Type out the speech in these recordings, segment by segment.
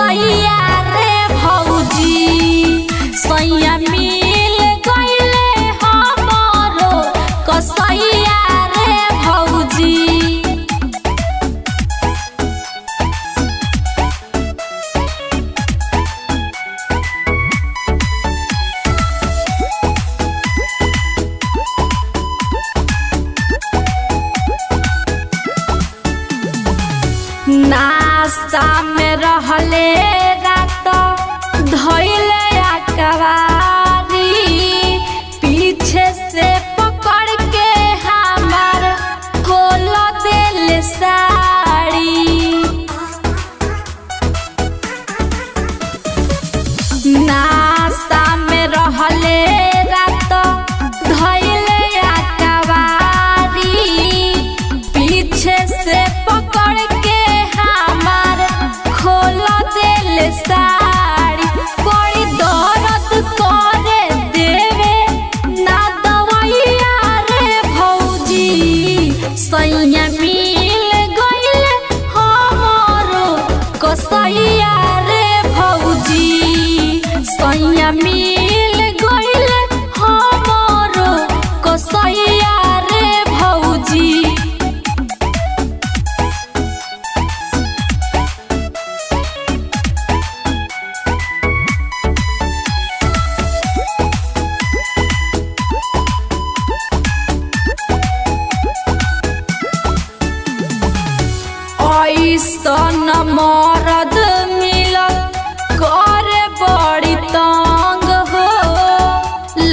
कसैया रे भौजी सैया मिल गइले हमरो कसैया रे भौजी। नाश्ता में रहले रात धइले अकवारी पीछे से पकड़ के हमार खोल देले साड़ी। नाश्ता में रहले रात धइले अकवारी पीछे से पकड़ के साड़ी बड़ी दर्द करे देवे ना दवाइया रे भौजी सैया मिल गइले हमरो कसैया रे भौजी सैया मिल गइले हमरो कसैया रे भौजी। ऐसन मरद मिलल करे बड़ी तंग हो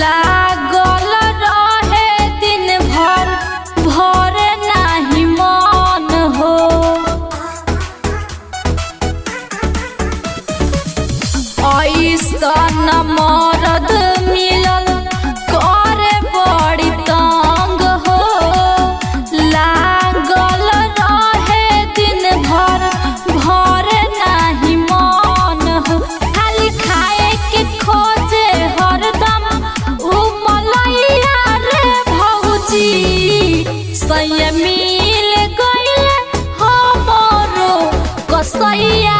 लागल रहे दिन भर भरे नाही मन हो। ऐसन मरद मिलल करे बड़ी तंग हो लागल रहे दिन भर भरे नाही मन हो। खाली खाए के खोजे हरदम उ मलैया रे भौजी सैया मिल गइले हमरो कसैया